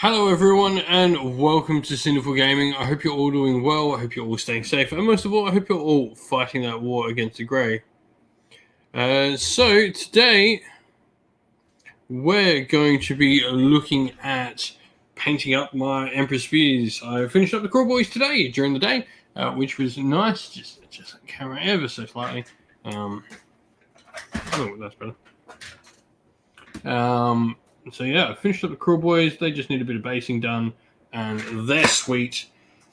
Hello everyone and welcome to Sinful Gaming. I hope you're all doing well, I hope you're all staying safe, and most of all, I hope you're all fighting that war against the grey. So today, we're going to be looking at painting up my Emperor Spears. I finished up the Crawl Boys today, during the day, which was nice, just the camera ever so slightly. Oh, that's better. So yeah, I finished up the Crawl Boys. They just need a bit of basing done, and they're sweet.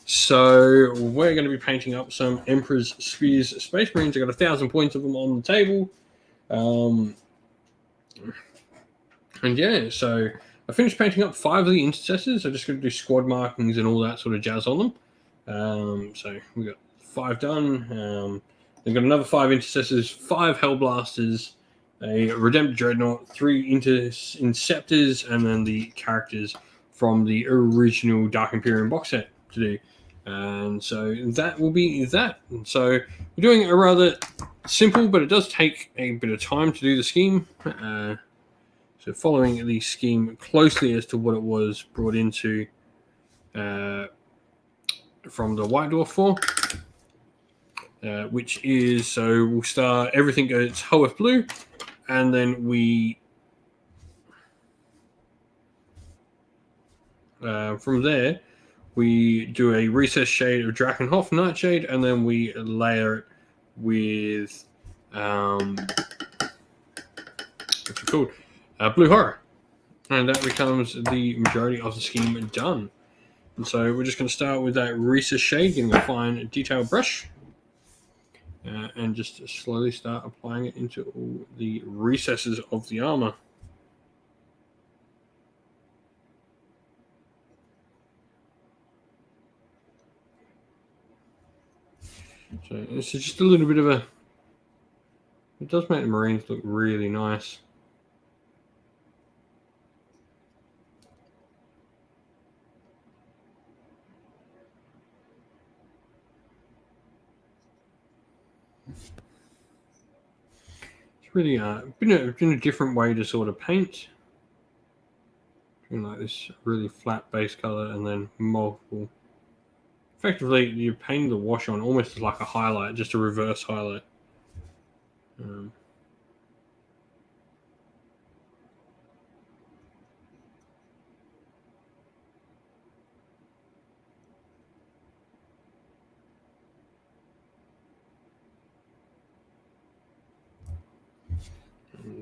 So we're going to be painting up some Emperor's Spears Space Marines. I got 1,000 points of them on the table. And yeah, so I finished painting up 5 of the Intercessors. I just got to do squad markings and all that sort of jazz on them. So we got 5 done. They've got another 5 Intercessors, 5 Hellblasters, a Redemptor Dreadnought, 3 Inceptors, and then the characters from the original Dark Imperium box set to do. And so that will be that. And so we're doing a rather simple, but it does take a bit of time to do the scheme. So following the scheme closely as to what it was brought into from the White Dwarf 4, which is, so we'll start, everything goes Hoeth Blue, and then we, from there, we do a Recess Shade of Drakenhof Nightshade, and then we layer it with, what's it called? Blue Horror. And that becomes the majority of the scheme done. And so we're just going to start with that Recess Shade, getting a fine detail brush, and just slowly start applying it into all the recesses of the armor. So this is just a little bit of a, it does make the Marines look really nice. It's really been a different way to sort of paint. Like this really flat base color and then multiple. Effectively, you're painting the wash on almost like a highlight, just a reverse highlight. And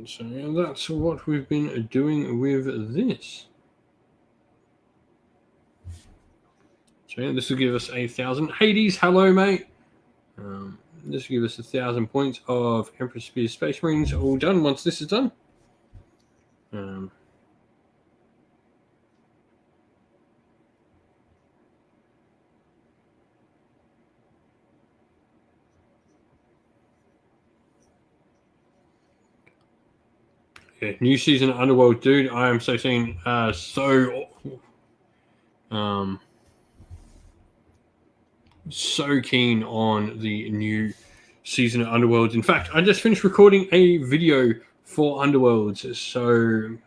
so that's what we've been doing with this. So yeah, this will give us 1,000. Hades, hello, mate. This will give us 1,000 points of Emperor Spears Space Marines, all done once this is done. Yeah, new season of Underworld, dude. I am so keen, so keen on the new season of Underworlds. In fact, I just finished recording a video for Underworlds, so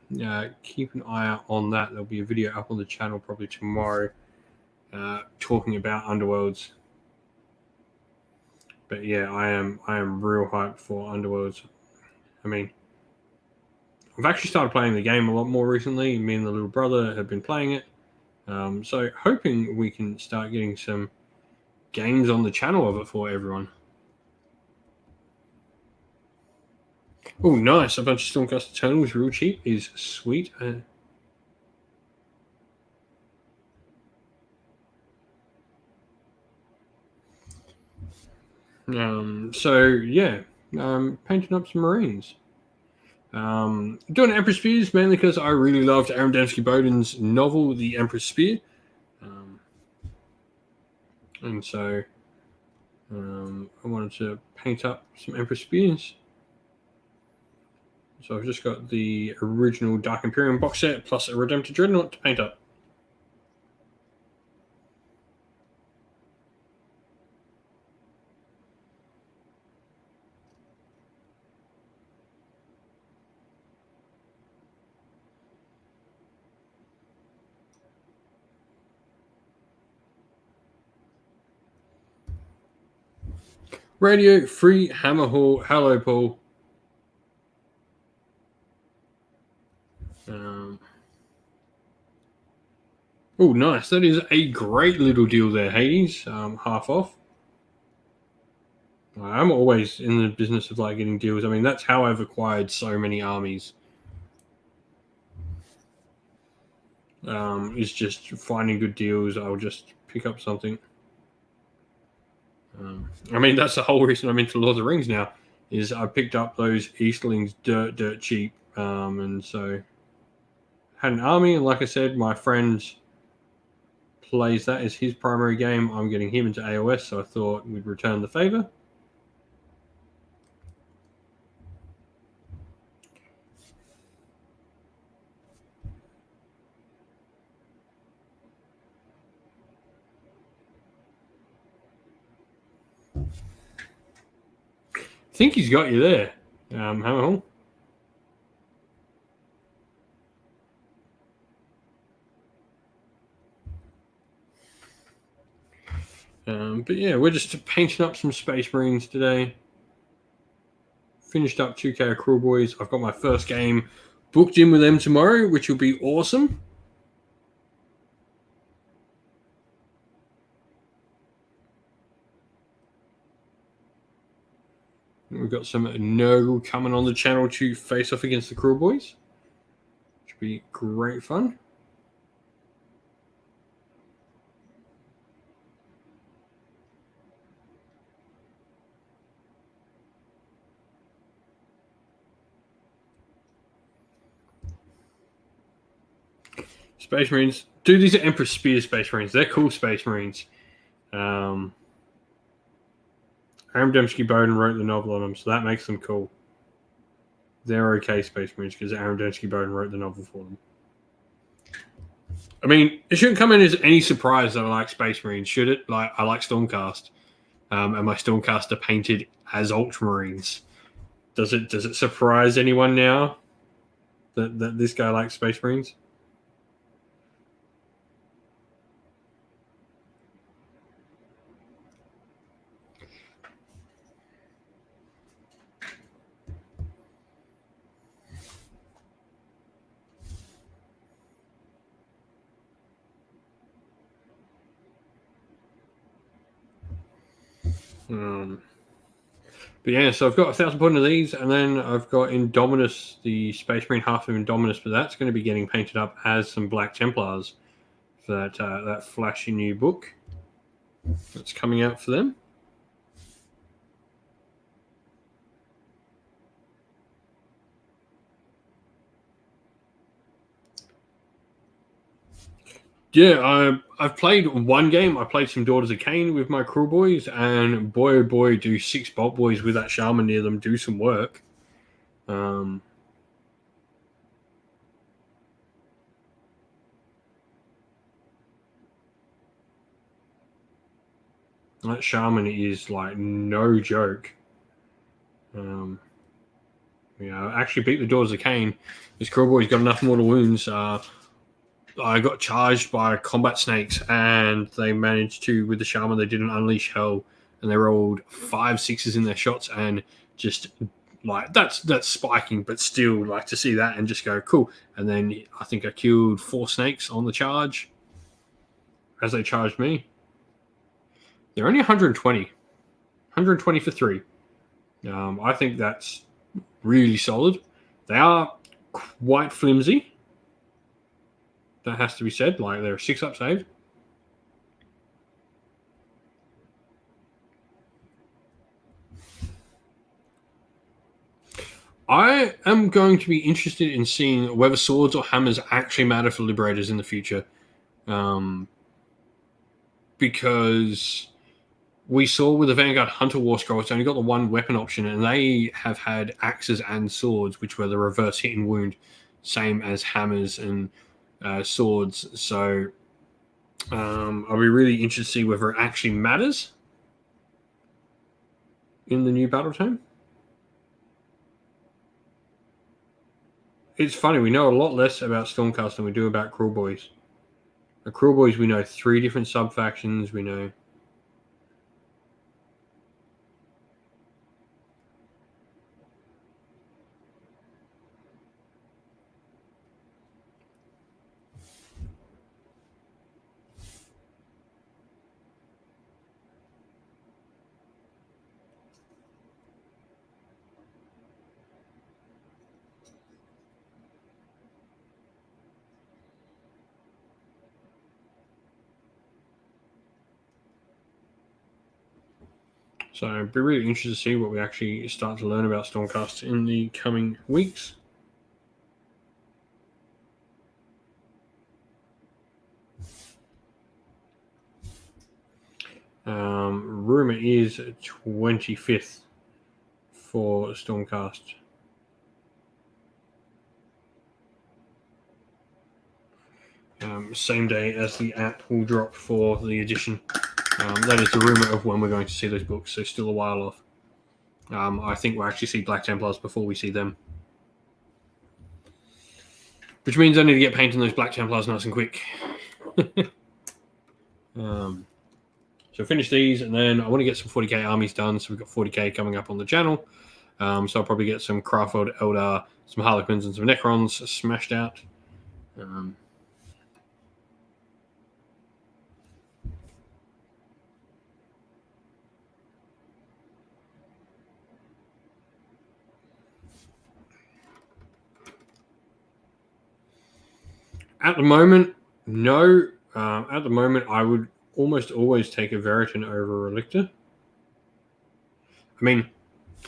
keep an eye out on that. There'll be a video up on the channel probably tomorrow, talking about Underworlds. But yeah, I am real hyped for Underworlds. I mean, I've actually started playing the game a lot more recently. Me and the little brother have been playing it, so hoping we can start getting some games on the channel of it for everyone. Oh, nice. A bunch of Stormcast Eternals real cheap is sweet. So yeah, painting up some Marines. Doing Emperor Spears mainly because I really loved Aaron Dembski-Bowden's novel, The Emperor's Spear. And so I wanted to paint up some Emperor Spears. So I've just got the original Dark Imperium box set plus a Redemptor Dreadnought to paint up. Radio Free Hammer Hall. Hello, Paul. Oh, nice. That is a great little deal there, Hades. Half off. I'm always in the business of like getting deals. I mean, that's how I've acquired so many armies. Is just finding good deals. I'll just pick up something. I mean, that's the whole reason I'm into Lord of the Rings now. Is I picked up those Easterlings dirt cheap, and so had an army. And like I said, my friend plays that as his primary game. I'm getting him into AOS, so I thought we'd return the favor. I think he's got you there, Hammerhall. But yeah, we're just painting up some Space Marines today. Finished up 2K Accrual Boys. I've got my first game booked in with them tomorrow, which will be awesome. We've got some Nurgle coming on the channel to face off against the Accrual Boys. Should be great fun. Space Marines. Dude, these are Emperor Spear Space Marines. They're cool Space Marines. Aaron Dembski Bowden wrote the novel on them, so that makes them cool. They're okay Space Marines because Aaron Dembski Bowden wrote the novel for them. I mean, it shouldn't come in as any surprise that I like Space Marines, should it? Like, I like Stormcast, and my Stormcast are painted as Ultramarines. Does it surprise anyone now that this guy likes Space Marines? But yeah, so I've got 1,000 point of these, and then I've got Indominus, the Space Marine half of Indominus, but that's going to be getting painted up as some Black Templars for that flashy new book that's coming out for them. Yeah, I've played one game. I played some Daughters of Cain with my crew boys, and boy, oh boy, do 6 Bolt Boys with that Shaman near them do some work. That Shaman is like no joke. Actually beat the Daughters of Cain. This crew boy's got enough mortal wounds. I got charged by combat snakes, and they managed to, with the Shaman, they did an Unleash Hell, and they rolled 5 6s in their shots, and just like that's spiking, but still like to see that and just go cool. And then I think I killed 4 snakes on the charge as they charged me. They're only 120 for 3. I think that's really solid. They are quite flimsy. That has to be said. Like, they're a 6-up save. I am going to be interested in seeing whether swords or hammers actually matter for liberators in the future. Because we saw with the Vanguard Hunter War Scroll, it's only got the one weapon option, and they have had axes and swords, which were the reverse hit and wound, same as hammers and swords. So I'll be really interested to see whether it actually matters in the new battle tome. It's funny, we know a lot less about Stormcast than we do about Cruel Boys. The Cruel Boys, we know 3 different sub-factions, we know... So I'd be really interested to see what we actually start to learn about Stormcast in the coming weeks. Rumor is 25th for Stormcast. Same day as the app will drop for the edition. That is the rumor of when we're going to see those books, so still a while off. I think we'll actually see Black Templars before we see them. Which means I need to get painting those Black Templars nice and quick. So finish these, and then I want to get some 40k armies done, so we've got 40k coming up on the channel. So I'll probably get some Craftworld Eldar, some Harlequins, and some Necrons smashed out. At the moment, no. At the moment, I would almost always take a Veritan over a Relictor. I mean,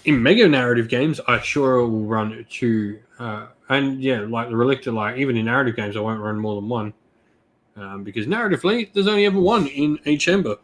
in mega narrative games, I sure will run two. And yeah, like the Relictor, like even in narrative games, I won't run more than one. Because narratively, there's only ever one in a chamber.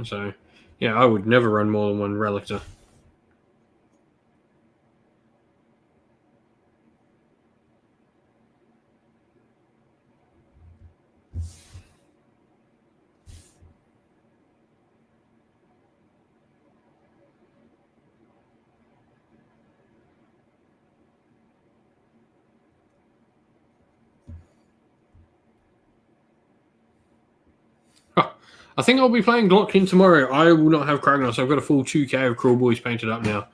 So, yeah, I would never run more than one Relictor. I think I'll be playing Glockkin tomorrow. I will not have Kragnos. I've got a full 2k of Cruel Boys painted up now.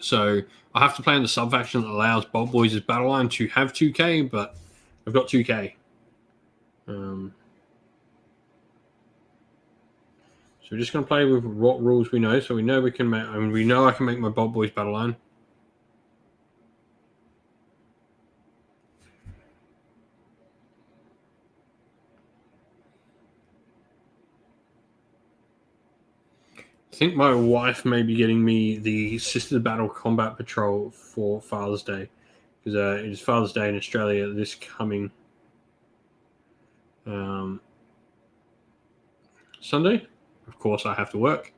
So I have to play on the sub-faction that allows Bob Boys' battle line to have 2k, but I've got 2k. So we're just going to play with what rules we know. So we know we can make. I mean, we know I can make my Bob Boys battle line. I think my wife may be getting me the Sister Battle Combat Patrol for Father's Day, because it is Father's Day in Australia this coming Sunday. Of course, I have to work.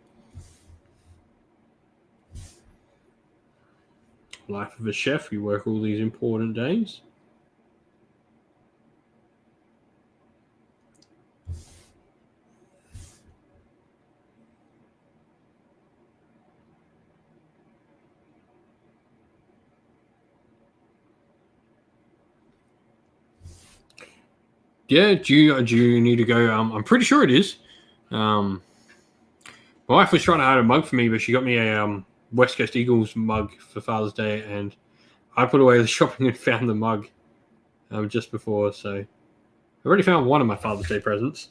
Life of a chef, you work all these important days. Yeah, do you need to go? I'm pretty sure it is. My wife was trying to hide a mug for me, but she got me a West Coast Eagles mug for Father's Day, and I put away the shopping and found the mug just before. So I already found one of my Father's Day presents.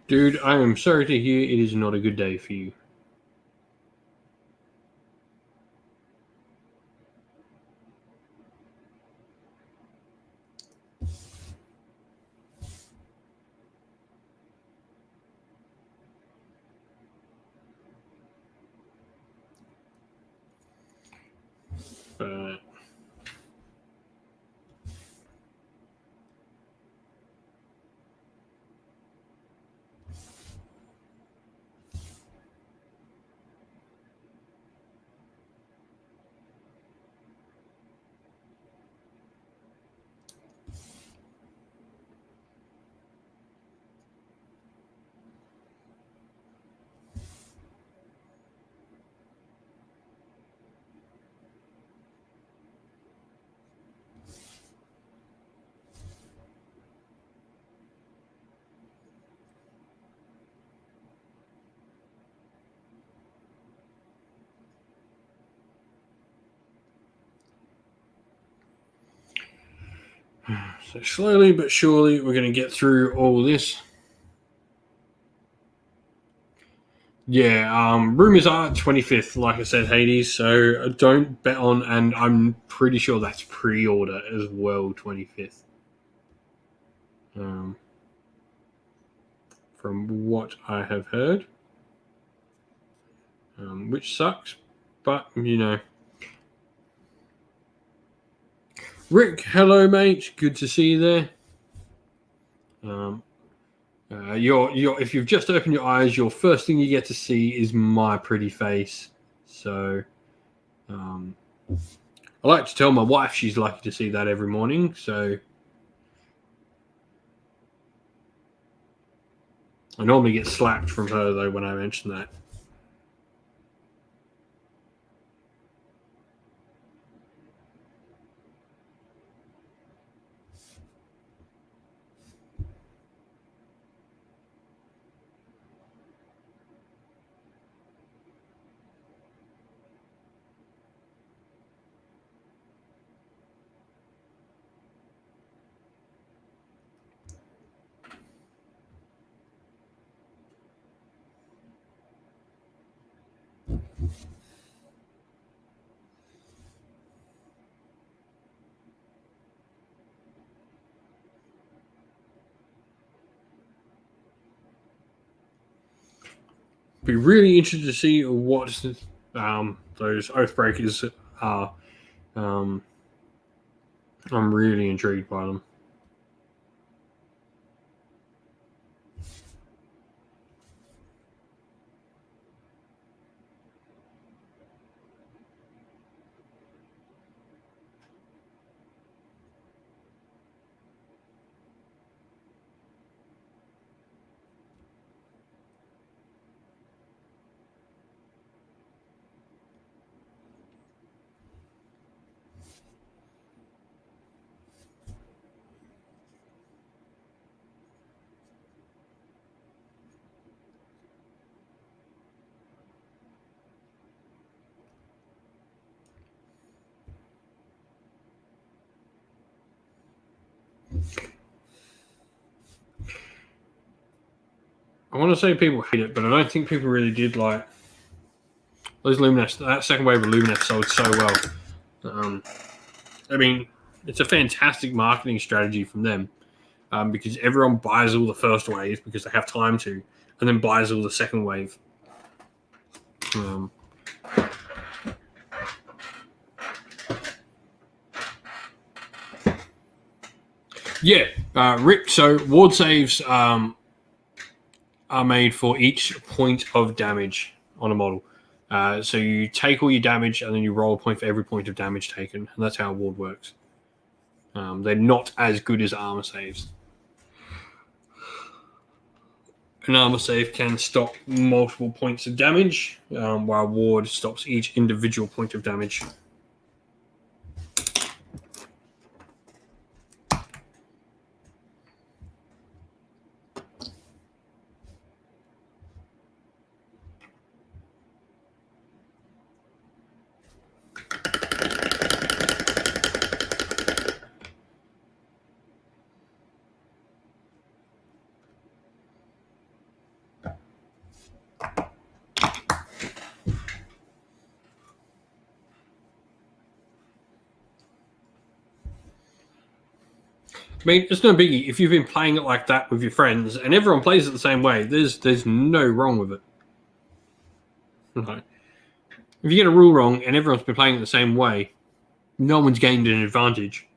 Dude, I am sorry to hear it is not a good day for you. But So slowly but surely, we're going to get through all this. Yeah, rumors are 25th, like I said, Hades. So don't bet on, and I'm pretty sure that's pre-order as well, 25th. From what I have heard, which sucks, but you know. Rick, hello, mate. Good to see you there. If you've just opened your eyes, your first thing you get to see is my pretty face. So, I like to tell my wife she's lucky to see that every morning. So, I normally get slapped from her though when I mention that. Be really interested to see what those Oathbreakers are. I'm really intrigued by them. I want to say people hate it, but I don't think people really did like those Luminous. That second wave of Luminous sold so well. I mean, it's a fantastic marketing strategy from them because everyone buys all the first wave because they have time to, and then buys all the second wave. Rick. So ward saves are made for each point of damage on a model. So you take all your damage and then you roll a point for every point of damage taken, and that's how a ward works. They're not as good as armor saves. An armor save can stop multiple points of damage, while ward stops each individual point of damage. I mean, it's no biggie. If you've been playing it like that with your friends and everyone plays it the same way, there's no wrong with it. Okay. If you get a rule wrong and everyone's been playing it the same way, no one's gained an advantage.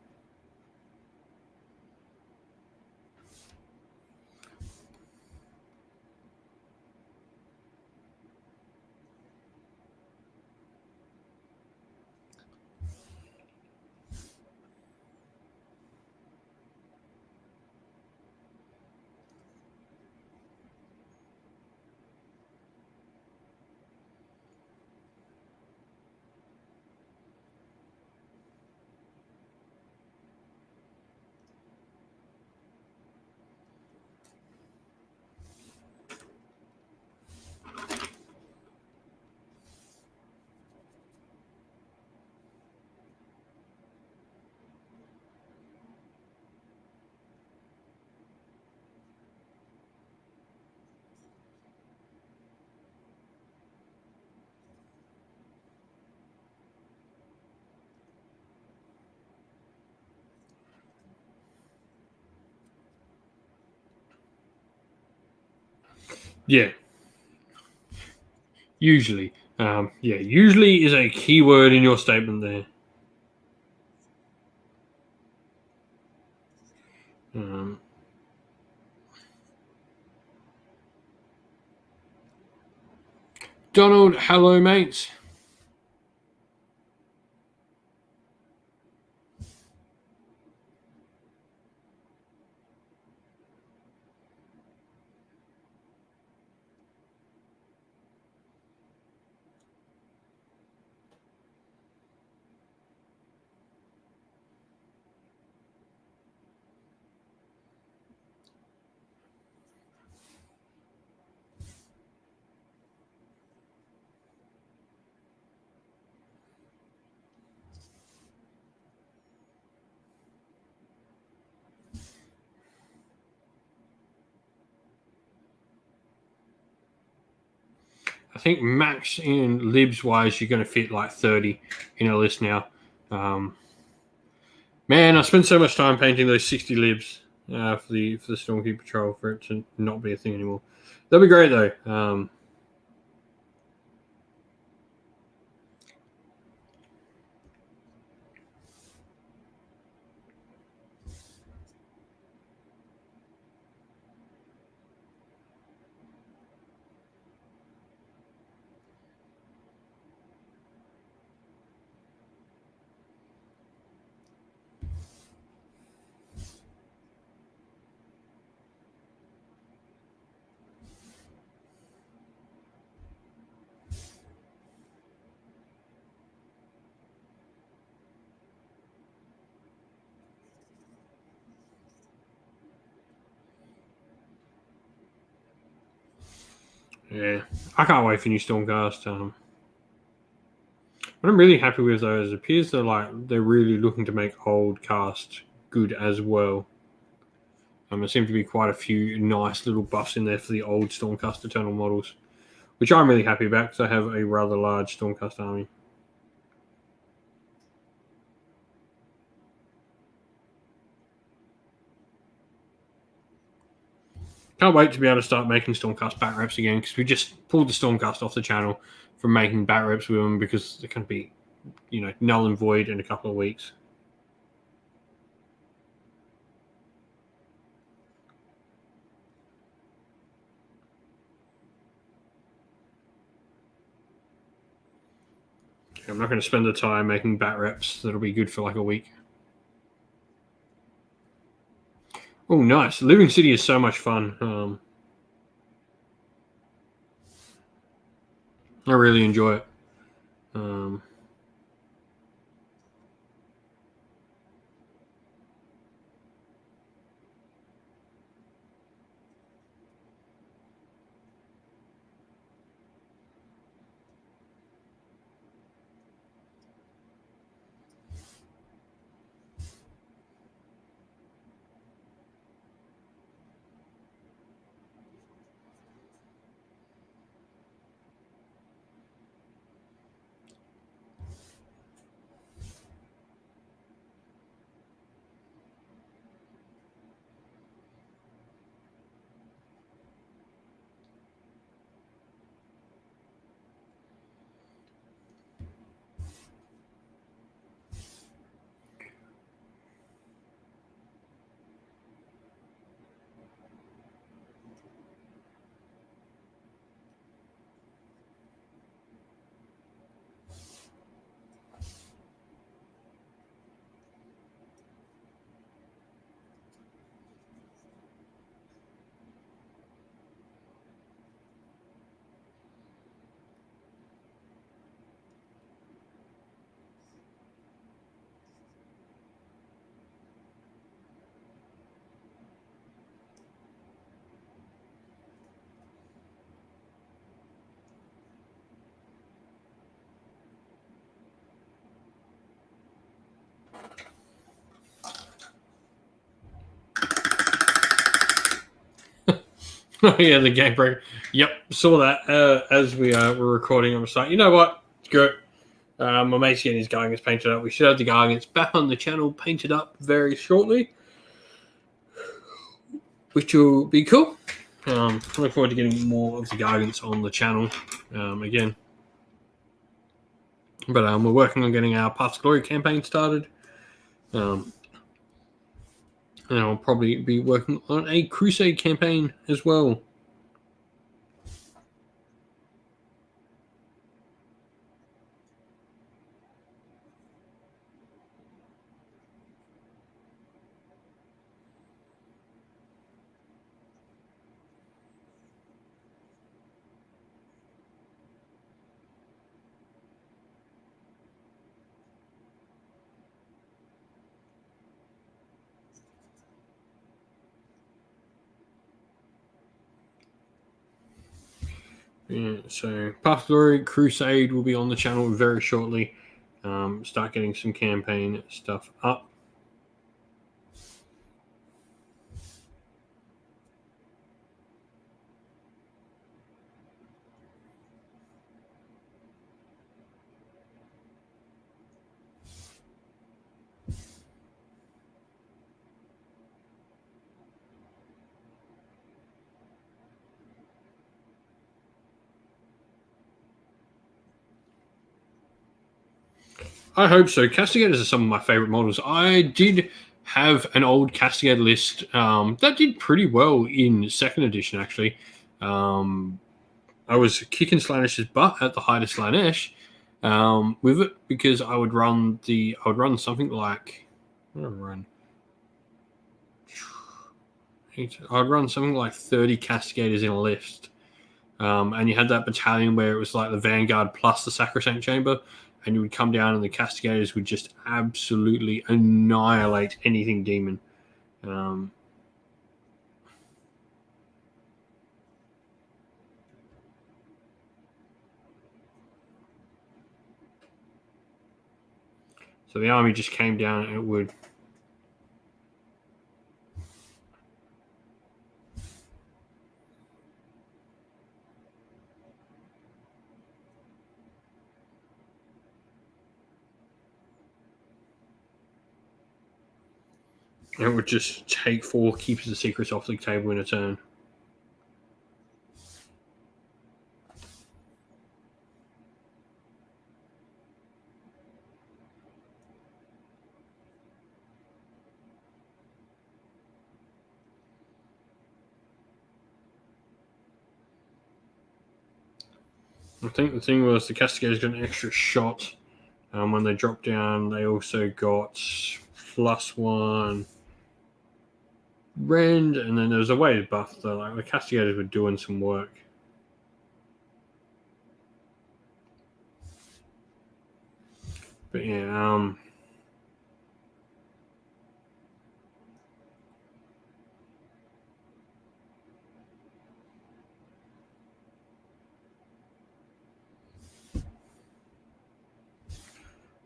Yeah. Usually. Yeah, usually is a key word in your statement there. Donald, hello, mates. I think max in libs wise, you're going to fit like 30 in a list now. Man, I spent so much time painting those 60 libs for the Stormkeep Patrol for it to not be a thing anymore. That'd be great though. Yeah, I can't wait for new Stormcast. What I'm really happy with though is it appears they're really looking to make old cast good as well. There seem to be quite a few nice little buffs in there for the old Stormcast Eternal models, which I'm really happy about because I have a rather large Stormcast army. Can't wait to be able to start making Stormcast bat reps again because we just pulled the Stormcast off the channel from making bat reps with them because they're going to be, null and void in a couple of weeks. I'm not going to spend the time making bat reps. That'll be good for like a week. Oh, nice. Living City is so much fun. I really enjoy it. Oh yeah, the game break. Yep, saw that as we were recording. I was like, you know what? Good. My mate's getting his Gargants painted up. We should have the Gargants back on the channel painted up very shortly, which will be cool. Look forward to getting more of the Gargants on the channel again. But we're working on getting our Path to Glory campaign started. And I'll probably be working on a Crusade campaign as well. Yeah, so Path to Glory, Crusade will be on the channel very shortly. Start getting some campaign stuff up. I hope so. Castigators are some of my favorite models. I did have an old Castigator list that did pretty well in second edition, actually. I was kicking Slanesh's butt at the height of Slanesh with it because I would run something like I'd run something like 30 Castigators in a list. And you had that battalion where it was like the Vanguard plus the Sacrosanct Chamber, and you would come down and the Castigators would just absolutely annihilate anything demon. So the army just came down and it would. It would just take 4 Keepers of Secrets off the table in a turn. I think the thing was the Castigators got an extra shot when they dropped down. They also got +1 rend, and then there was a weighted buff. So like the Castigators were doing some work. But yeah,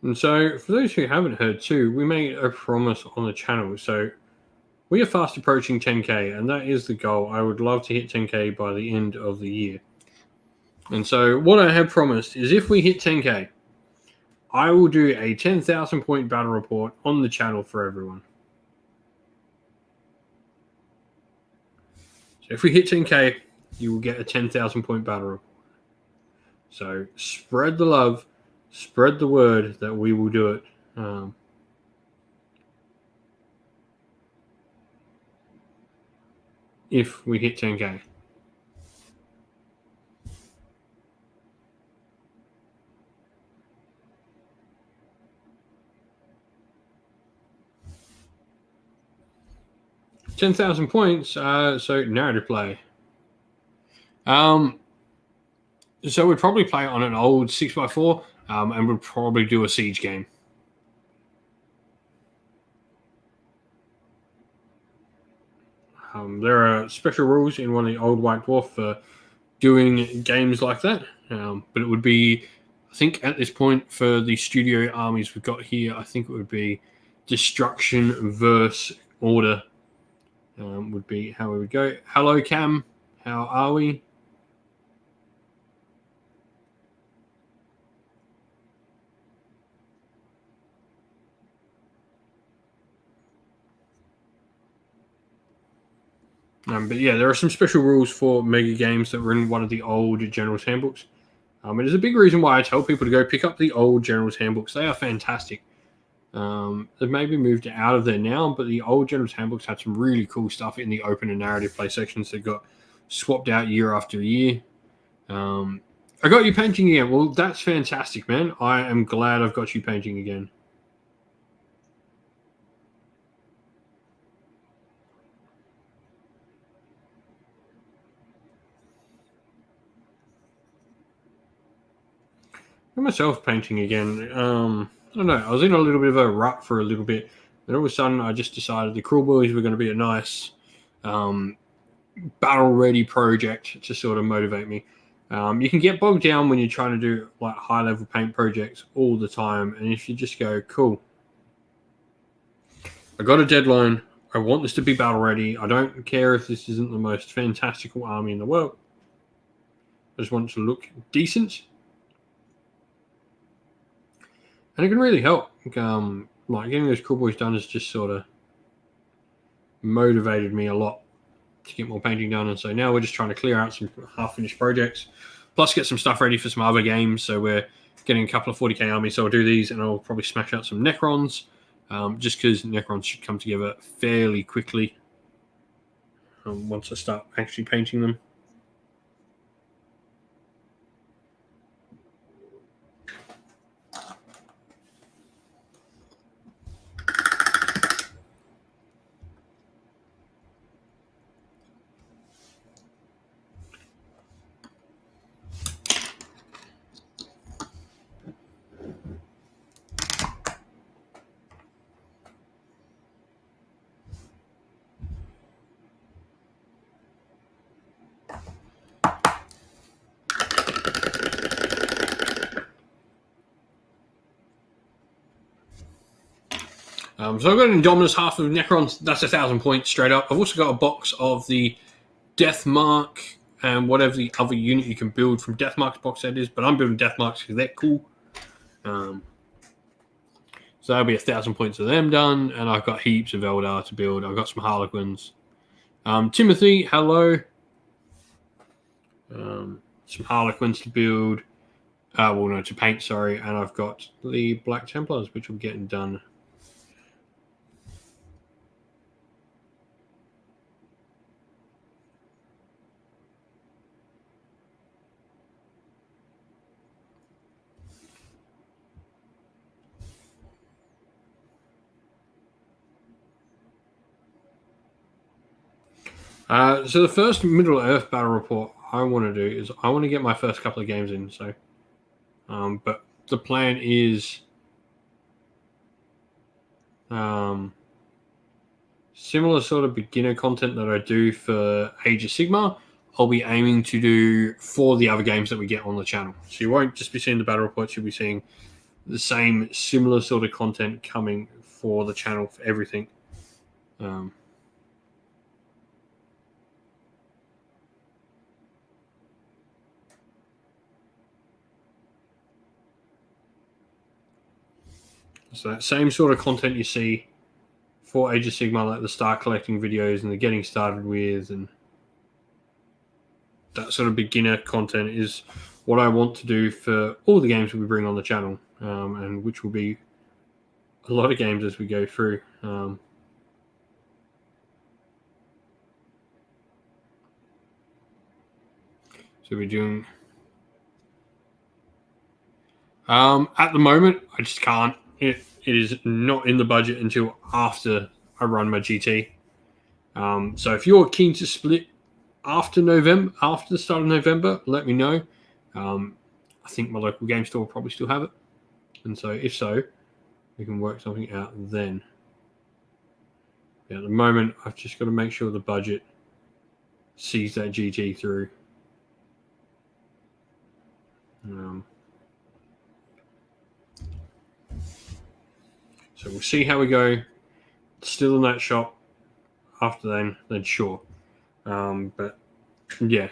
and so for those who haven't heard too, we made a promise on the channel. So we are fast approaching 10K, and that is the goal. I would love to hit 10K by the end of the year. And so what I have promised is if we hit 10K, I will do a 10,000 point battle report on the channel for everyone. So if we hit 10K, you will get a 10,000 point battle report. So spread the love, spread the word that we will do it. If we hit 10K. $10,000 points. So narrative play. So we'd probably play on an old 6x4, and we'd probably do a siege game. There are special rules in one of the old White Dwarf for doing games like that, but it would be, I think at this point for the studio armies we've got here, I think it would be destruction versus order would be how we would go. Hello, Cam. How are we? But yeah, there are some special rules for mega games that were in one of the old General's Handbooks. It is a big reason why I tell people to go pick up the old General's Handbooks. They are fantastic. They've maybe moved out of there now, but the old General's Handbooks had some really cool stuff in the open and narrative play sections that got swapped out year after year. I got you painting again. Well, that's fantastic, man. I am glad I've got you painting again. Got myself painting again. I don't know. I was in a little bit of a rut for a little bit. And all of a sudden, I just decided the Cruel Boys were going to be a nice battle-ready project to sort of motivate me. You can get bogged down when you're trying to do like high-level paint projects all the time. And if you just go, cool, I got a deadline. I want this to be battle-ready. I don't care if this isn't the most fantastical army in the world. I just want it to look decent. And it can really help. Like getting those Cruel Boys done has just sort of motivated me a lot to get more painting done. And so now we're just trying to clear out some half-finished projects, plus get some stuff ready for some other games. So we're getting a couple of 40k armies. So I'll do these, and I'll probably smash out some Necrons, just because Necrons should come together fairly quickly once I start actually painting them. So I've got an Indominus, half of Necrons. That's 1,000 points straight up. I've also got a box of the Deathmark and whatever the other unit you can build from Deathmark's box set is. But I'm building Deathmarks because they're cool. So that'll be 1,000 points of them done. And I've got heaps of Eldar to build. I've got some Harlequins. Timothy, hello. Some Harlequins to build. To paint, sorry. And I've got the Black Templars, which I'm getting done. So the first Middle Earth battle report I want to do is I want to get my first couple of games in. So, but the plan is similar sort of beginner content that I do for Age of Sigmar. I'll be aiming to do for the other games that we get on the channel. So you won't just be seeing the battle reports; you'll be seeing the same similar sort of content coming for the channel for everything. So that same sort of content you see for Age of Sigmar, like the start collecting videos and the getting started with, and that sort of beginner content is what I want to do for all the games that we bring on the channel, and which will be a lot of games as we go through. So we're doing... at the moment, I just can't. It is not in the budget until after I run my GT. So if you're keen to split after November, after the start of November, let me know. I think my local game store will probably still have it. And so if so, we can work something out then. Yeah, at the moment, I've just got to make sure the budget sees that GT through. So we'll see how we go. Still in that shop after then sure. But yeah.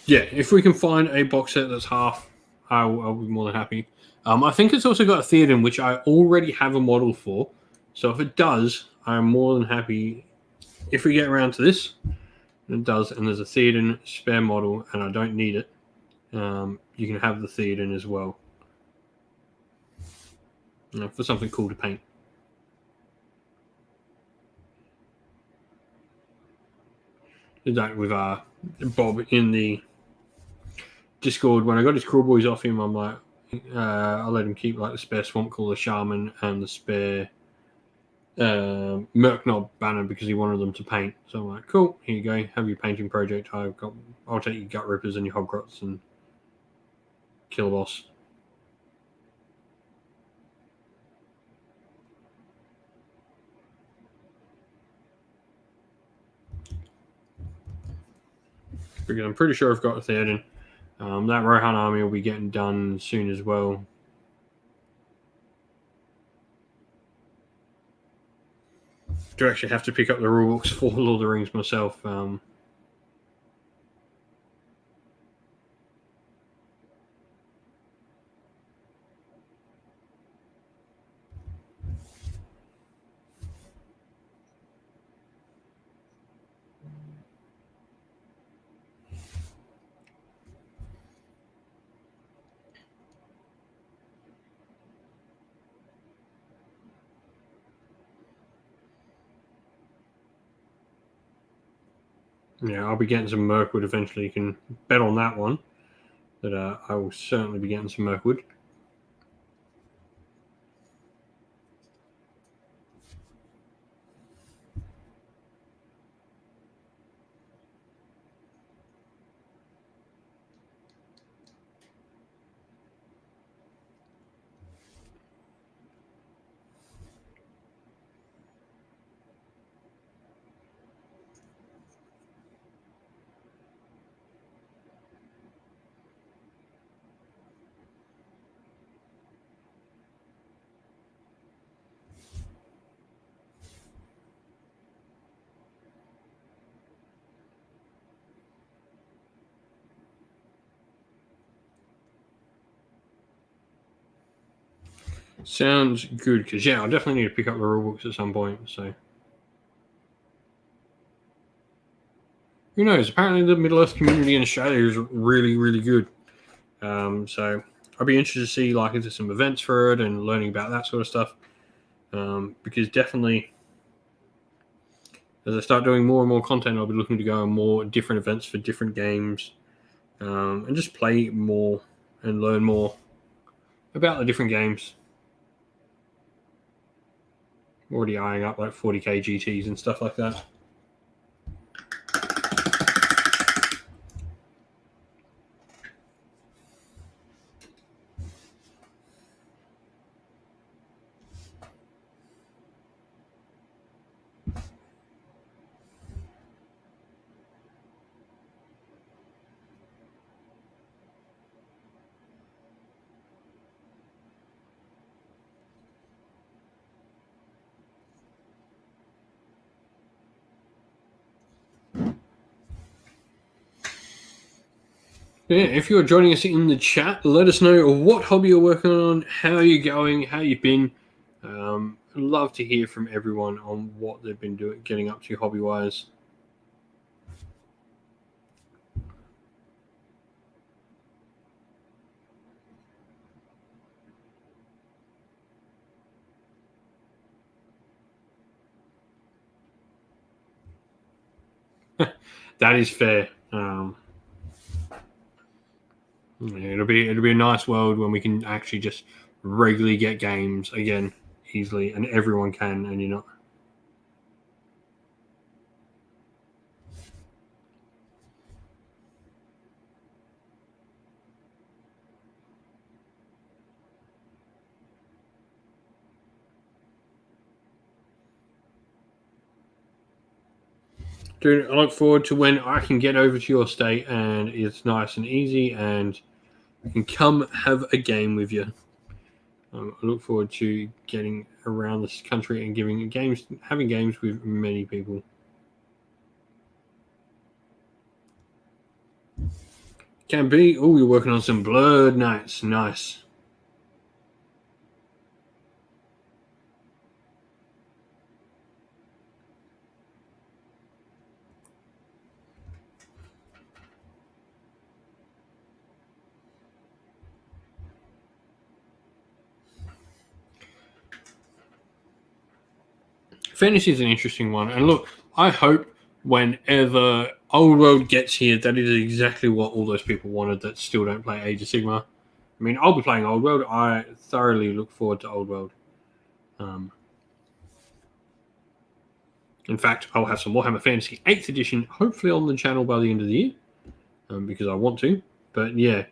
Yeah, if we can find a box set that's half, I'll be more than happy. I think it's also got a Theoden, which I already have a model for. So if it does, I'm more than happy. If we get around to this, and it does, and there's a Theoden spare model, and I don't need it, you can have the Theoden as well. For something cool to paint. Did that with Bob in the Discord. When I got his Crawl Boys off him, I'm like, I let him keep like the spare Swamp Crawler Shaman and the spare Murknob banner because he wanted them to paint. So I'm like, cool, here you go, have your painting project. I'll take your Gut Rippers and your Hoggrots and kill a boss. Because I'm pretty sure I've got a Theoden. That Rohan army will be getting done soon as well. Do actually have to pick up the rulebooks for Lord of the Rings myself. Yeah, I'll be getting some Mirkwood eventually. You can bet on that one. That I will certainly be getting some Mirkwood. Sounds good, because yeah, I'll definitely need to pick up the rulebooks at some point. So who knows? Apparently, the Middle Earth community in Australia is really, really good. So I'll be interested to see like into some events for it and learning about that sort of stuff. Because definitely, as I start doing more and more content, I'll be looking to go on more different events for different games, and just play more and learn more about the different games. Already eyeing up like 40k GTs and stuff like that. Yeah, if you're joining us in the chat, let us know what hobby you're working on, how you're going, how you've been. I'd love to hear from everyone on what they've been doing, getting up to hobby-wise. That is fair. It'll be a nice world when we can actually just regularly get games again easily, and everyone can, and you're not. Dude, I look forward to when I can get over to your state and it's nice and easy, and I can come have a game with you. I look forward to getting around this country and having games with many people. Can be. Oh, you're working on some blurred nights. Nice. Fantasy is an interesting one. And look, I hope whenever Old World gets here, that is exactly what all those people wanted that still don't play Age of Sigmar. I mean, I'll be playing Old World. I thoroughly look forward to Old World. In fact, I'll have some Warhammer Fantasy 8th edition, hopefully on the channel by the end of the year, because I want to. But yeah,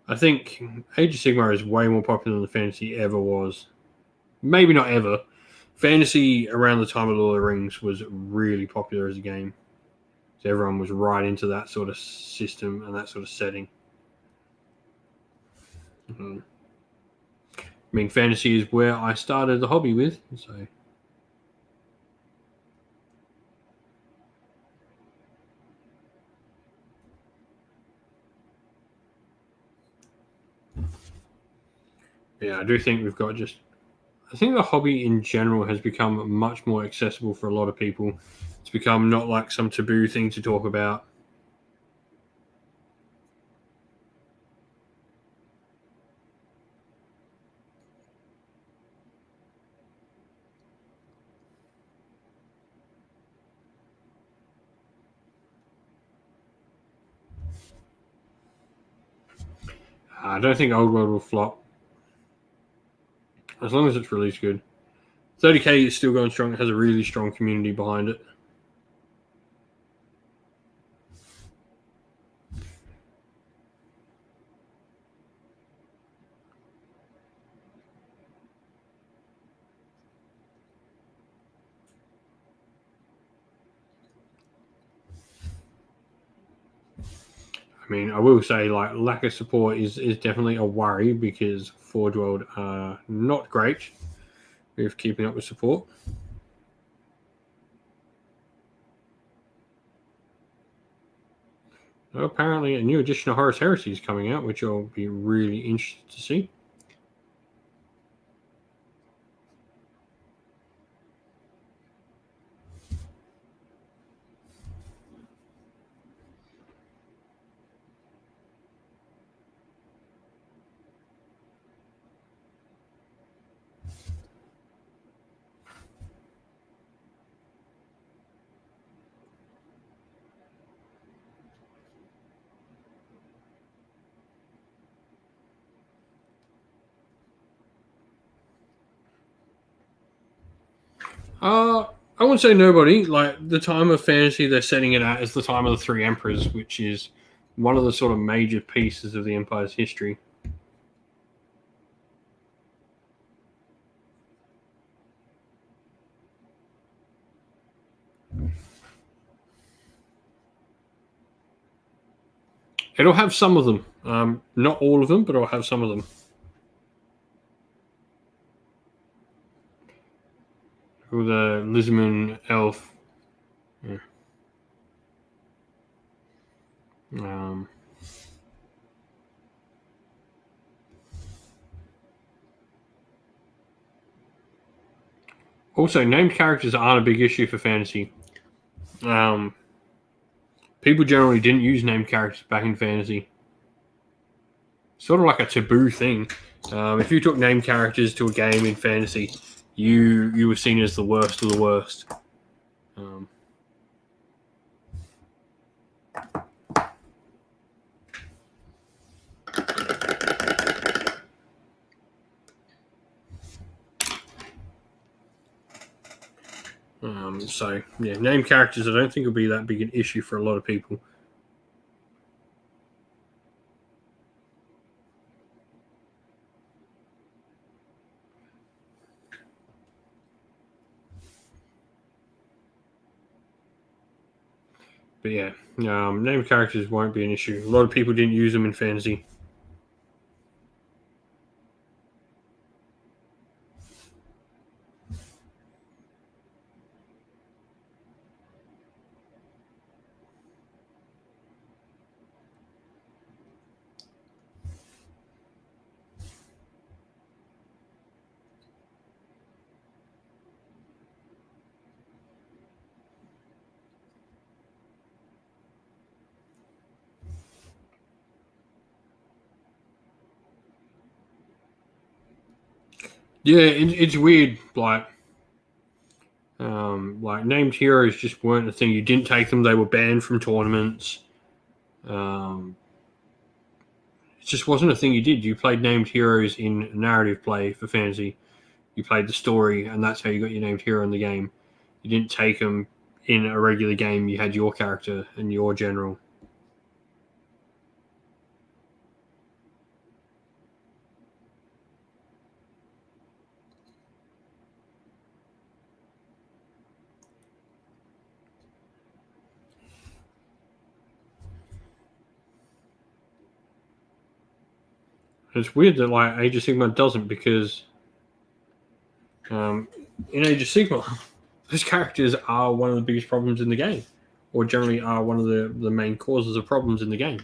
I think Age of Sigmar is way more popular than the Fantasy ever was. Maybe not ever. Fantasy around the time of Lord of the Rings was really popular as a game. So everyone was right into that sort of system and that sort of setting. I mean, fantasy is where I started the hobby with, so. Yeah, I do think we've got just. I think the hobby in general has become much more accessible for a lot of people. It's become not like some taboo thing to talk about. I don't think Old World will flop. As long as it's released good. 30k is still going strong. It has a really strong community behind it. I mean, I will say, like, lack of support is definitely a worry because Forge World are not great with keeping up with support. Apparently, a new edition of Horus Heresy is coming out, which I'll be really interested to see. I wouldn't say nobody. Like, the time of fantasy they're setting it at is the time of the Three Emperors, which is one of the sort of major pieces of the Empire's history. It'll have some of them. Not all of them, but it'll have some of them. With the Lisman elf. Yeah. Also, named characters aren't a big issue for fantasy. People generally didn't use named characters back in fantasy. Sort of like a taboo thing. If you took named characters to a game in fantasy, you were seen as the worst of the worst. So yeah, named characters I don't think will be that big an issue for a lot of people. But yeah, named characters won't be an issue. A lot of people didn't use them in fantasy. Yeah, it's weird. Like named heroes just weren't a thing. You didn't take them; they were banned from tournaments. Um, it just wasn't a thing you did. You played named heroes in narrative play for fantasy. You played the story, and that's how you got your named hero in the game. You didn't take them in a regular game. You had your character and your general. It's weird that like Age of Sigmar doesn't, because um, in Age of Sigmar, those characters are one of the biggest problems in the game, or generally are one of the main causes of problems in the game.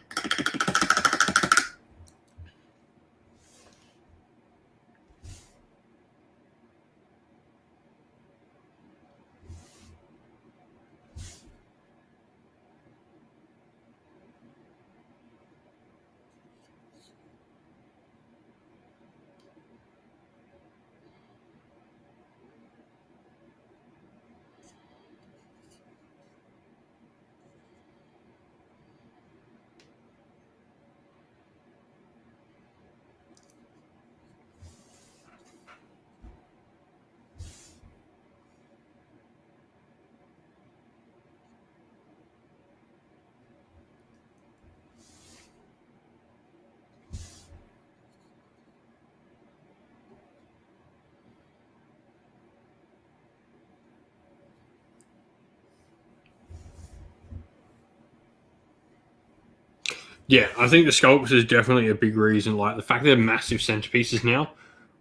Yeah, I think the sculpts is definitely a big reason. Like the fact they're massive centerpieces now,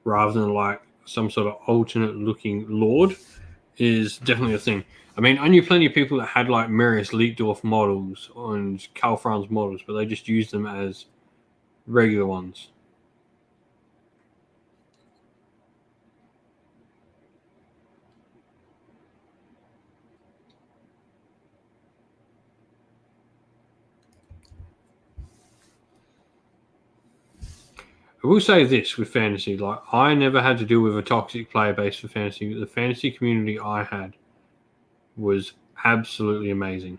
rather than like some sort of alternate looking lord, is definitely a thing. I mean, I knew plenty of people that had like Marius Leitdorf models and Karl Franz models, but they just used them as regular ones. I will say this with fantasy, like I never had to deal with a toxic player base for fantasy. The fantasy community I had was absolutely amazing.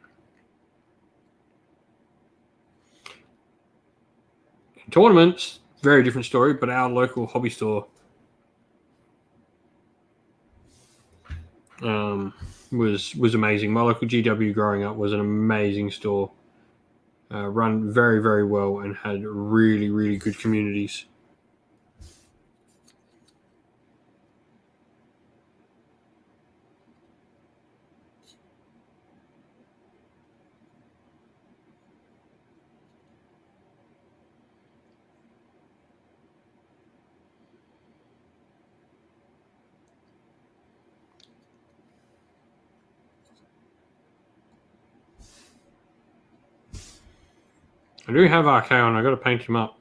In tournaments, very different story, but our local hobby store um, was amazing. My local GW growing up was an amazing store, run very very well, and had really really good communities. I do have Archaon. I got to paint him up.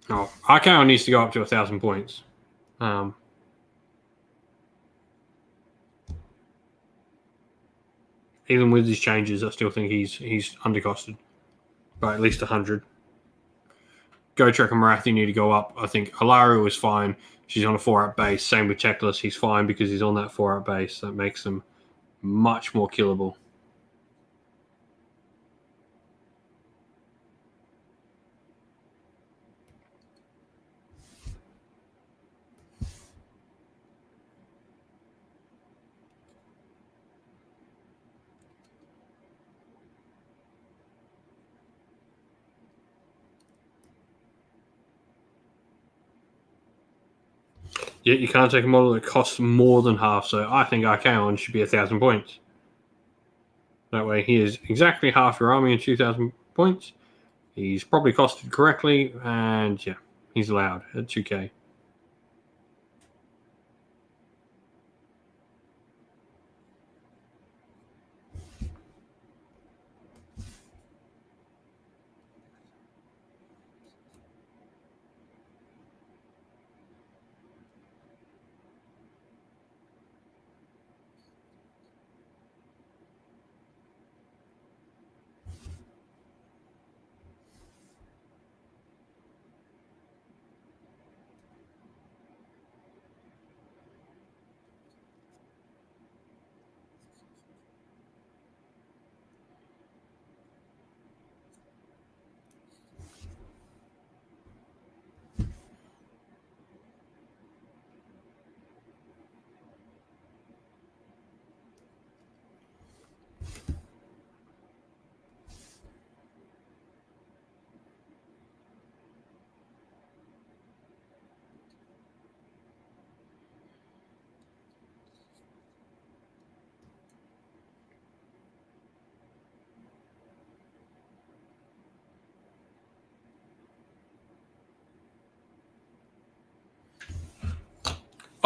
Oh, Archaon needs to go up to 1,000 points. Um, Even with these changes, I still think he's undercosted by at least 100. Gotrek and Marathi need to go up. I think Alario is fine. She's on a 4-up base. Same with Teclis. He's fine because he's on that 4-up base. That makes them much more killable. Yet you can't take a model that costs more than half. So I think Archaon should be 1,000 points. That way he is exactly half your army and 2,000 points. He's probably costed correctly, and yeah, he's allowed at 2k.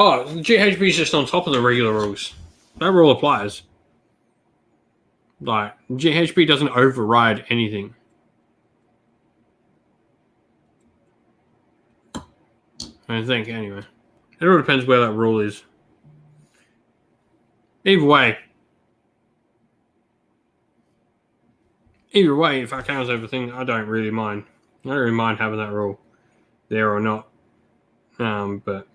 Oh, GHB is just on top of the regular rules. That rule applies. Like, GHB doesn't override anything. I think, anyway. It all depends where that rule is. Either way, if I count everything, I don't really mind. I don't really mind having that rule there or not. But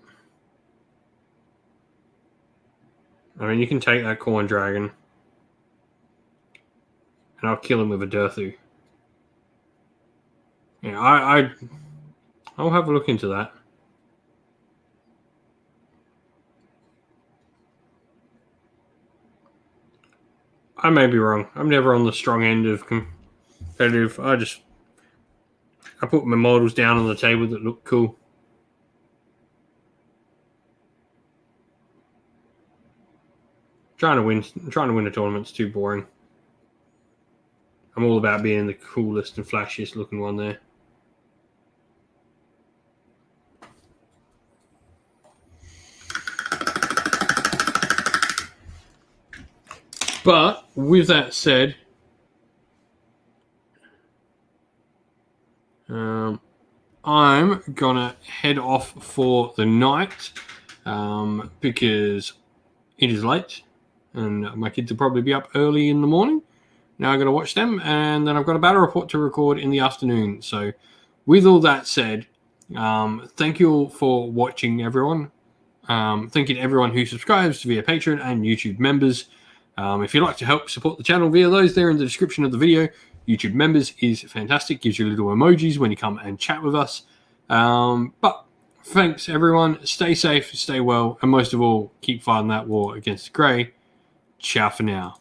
I mean, you can take that corn dragon, and I'll kill him with a Durthu. Yeah, I'll have a look into that. I may be wrong. I'm never on the strong end of competitive. I put my models down on the table that look cool. Trying to win a tournament's too boring. I'm all about being the coolest and flashiest looking one there. But with that said, I'm gonna head off for the night because it is late and my kids will probably be up early in the morning. Now I've got to watch them, and then I've got a battle report to record in the afternoon. So with all that said, thank you all for watching, everyone. Thank you to everyone who subscribes via Patreon and YouTube members. If you'd like to help support the channel via those there in the description of the video, YouTube members is fantastic. Gives you little emojis when you come and chat with us. But thanks, everyone. Stay safe, stay well, and most of all, keep fighting that war against the grey. Ciao for now.